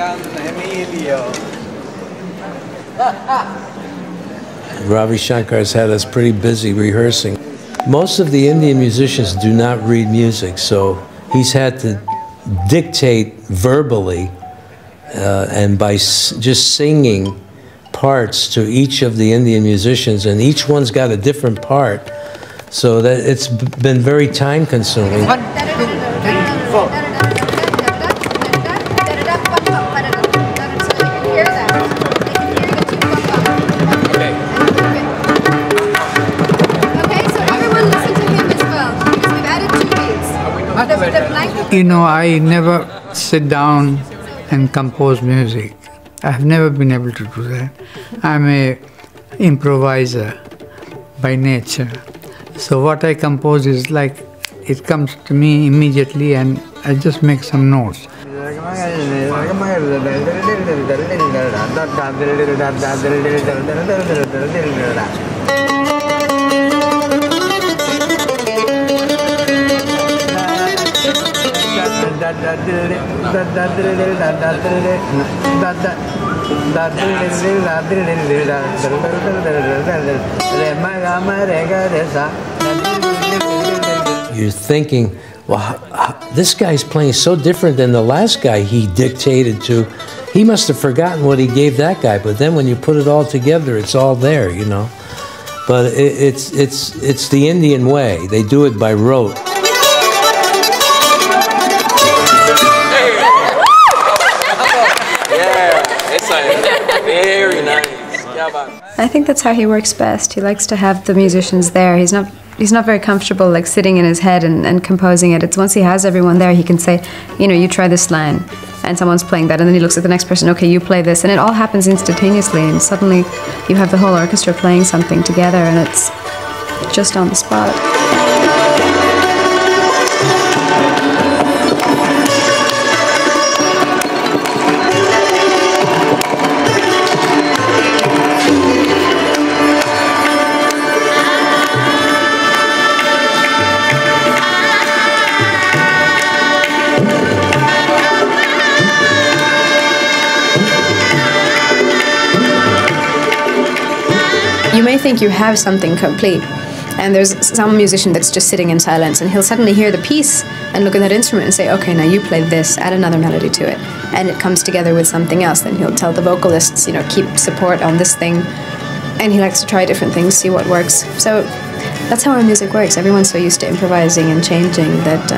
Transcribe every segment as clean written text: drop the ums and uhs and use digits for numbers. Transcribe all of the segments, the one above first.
Welcome, Emilio. Ravi Shankar has had us pretty busy rehearsing. Most of the Indian musicians do not read music, so he's had to dictate verbally and by just singing parts to each of the Indian musicians, and each one's got a different part, so that it's been very time consuming. 1, 2, 3, 4. You know, I never sit down and compose music. I've never been able to do that. I'm an improviser by nature. So what I compose is like, it comes to me immediately and I just make some notes. You're thinking, well, this guy's playing so different than the last guy he dictated to. He must have forgotten what he gave that guy, but then when you put it all together, it's all there, you know. But it's the Indian way. They do it by rote. Very nice. I think that's how he works best. He likes to have the musicians there. He's not very comfortable like sitting in his head and composing it. It's once he has everyone there, he can say, you know, you try this line, and someone's playing that, and then he looks at the next person, okay, you play this, and it all happens instantaneously, and suddenly you have the whole orchestra playing something together, and it's just on the spot. You may think you have something complete, and there's some musician that's just sitting in silence, and he'll suddenly hear the piece and look at that instrument and say, okay, now you play this, add another melody to it, and it comes together with something else. Then he'll tell the vocalists, you know, keep support on this thing, and he likes to try different things, see what works. So that's how our music works. Everyone's so used to improvising and changing that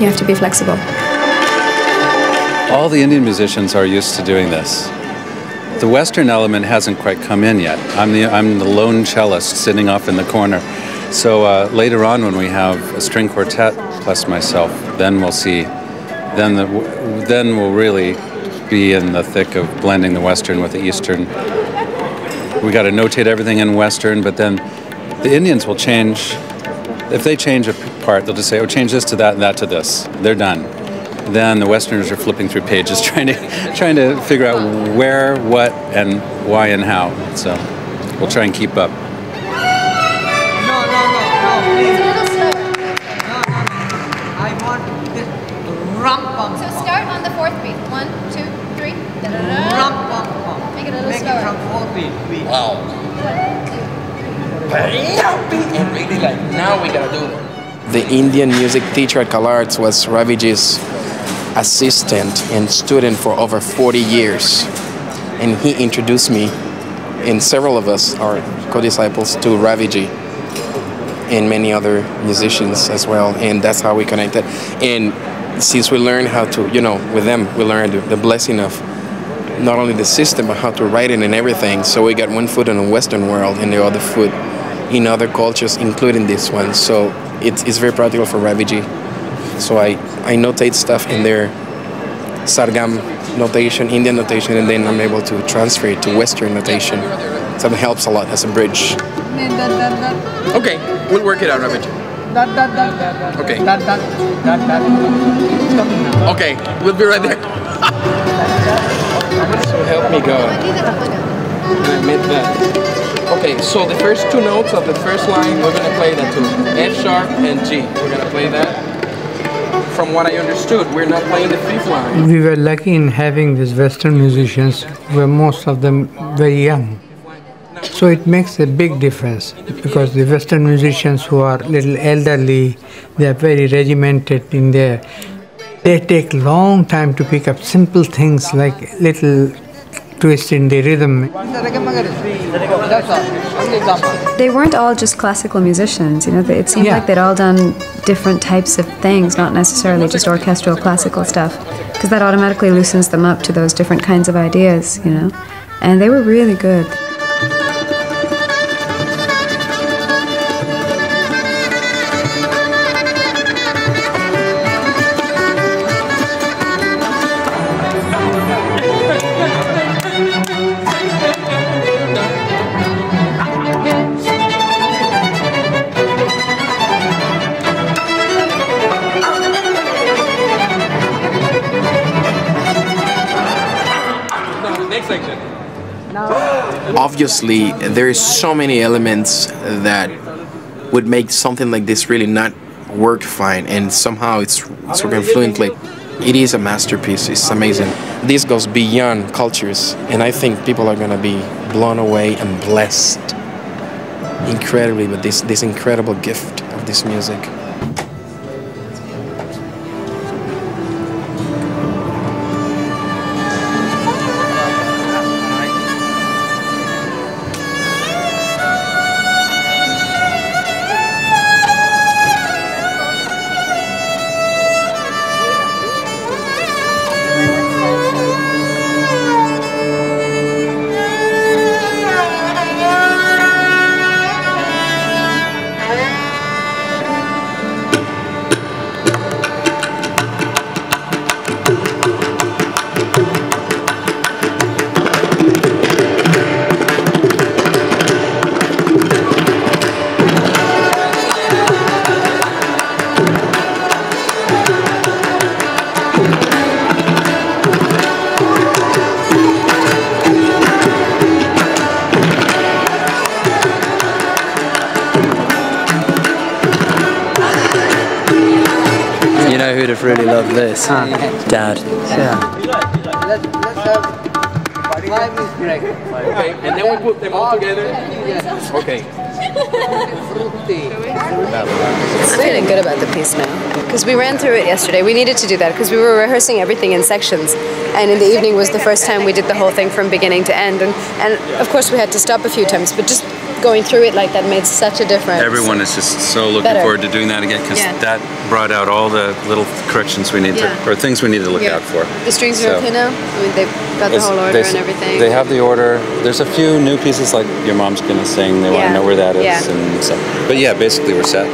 you have to be flexible. All the Indian musicians are used to doing this. The Western element hasn't quite come in yet. I'm the lone cellist sitting off in the corner. So later on, when we have a string quartet plus myself, then we'll see. Then we'll really be in the thick of blending the Western with the Eastern. We got to notate everything in Western, but then the Indians will change. If they change a part, they'll just say, "Oh, change this to that and that to this." They're done. Then the Westerners are flipping through pages, trying to figure out where, what, and why and how. So we'll try and keep up. No. Please. No. I want this rum-pum. So start on the fourth beat. 1, 2, 3. Rum-pum. Make it a little Make slower. it from fourth beat, please. Wow. 1, 2, 3. And really, like, now we gotta do it. The Indian music teacher at CalArts was Raviji's assistant and student for over 40 years. And he introduced me, and several of us are co-disciples, to Raviji and many other musicians as well. And that's how we connected. And since we learned how to, you know, with them, we learned the blessing of not only the system, but how to write it and everything. So we got one foot in the Western world and the other foot in other cultures, including this one. So it's very practical for Raviji. So I notate stuff in there Sargam notation, Indian notation, and then I'm able to transfer it to Western notation. So it helps a lot as a bridge. Okay, we'll work it out, Ravi. Okay. Okay, we'll be right there. So help me God. I made that. Okay, so the first two notes of the first line, we're gonna play that to F sharp and G. We're gonna play that. From what I understood, we're not playing the fifth line. We were lucky in having these Western musicians, where most of them very young. So it makes a big difference, because the Western musicians who are little elderly, they are very regimented in their. They take long time to pick up simple things like little twist in the rhythm. They weren't all just classical musicians, you know. It seemed like they'd all done different types of things, not necessarily just orchestral classical stuff, because that automatically loosens them up to those different kinds of ideas, you know. And they were really good. Obviously, there's so many elements that would make something like this really not work fine, and somehow it's working fluently. It is a masterpiece. It's amazing. This goes beyond cultures, and I think people are gonna be blown away and blessed incredibly with this incredible gift of this music. Who'd have really loved this? Dad. Let's have 5 minutes break. Okay, and then we put them all together. Okay. I'm feeling good about the piece now, because we ran through it yesterday. We needed to do that because we were rehearsing everything in sections, and in the evening was the first time we did the whole thing from beginning to end, and of course we had to stop a few times, but just going through it like that made such a difference. Everyone is just so looking forward to doing that again, because that brought out all the little corrections we need to, or things we need to look out for. The strings are okay now? I mean, they've got the whole order and everything. They have the order. There's a few new pieces like Your Mom's Gonna Sing. They want to know where that is. And so. But yeah, basically we're set.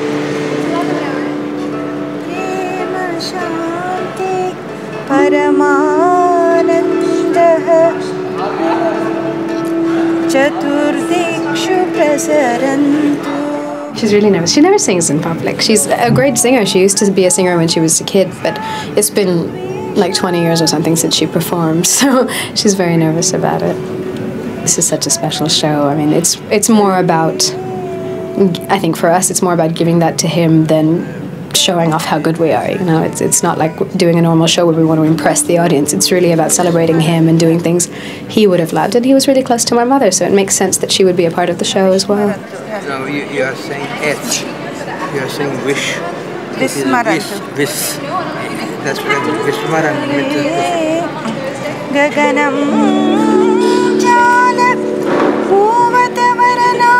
She's really nervous. She never sings in public. She's a great singer. She used to be a singer when she was a kid, but it's been like 20 years or something since she performed, so she's very nervous about it. This is such a special show. I mean, it's more about, I think for us, it's more about giving that to him than showing off how good we are, you know. It's not like doing a normal show where we want to impress the audience. It's really about celebrating him and doing things he would have loved. And he was really close to my mother, so it makes sense that she would be a part of the show as well. No, you are saying H. You are saying wish. Vismaran. Wish. That's what I mean. Vismaran. Gaganam jala bhuvatavarana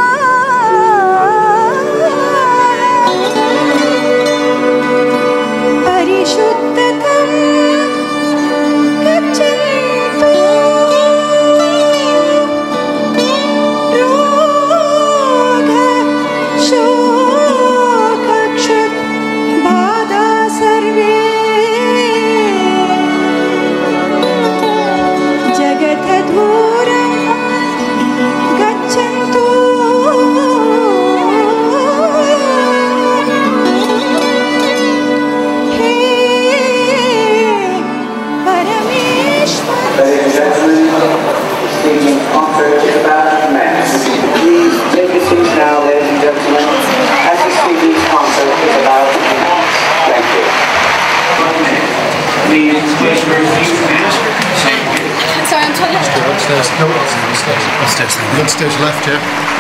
parishuddhakam gachantu roga shokakshat bada sarve Sorry, I'm trying to... Upstairs left, yeah.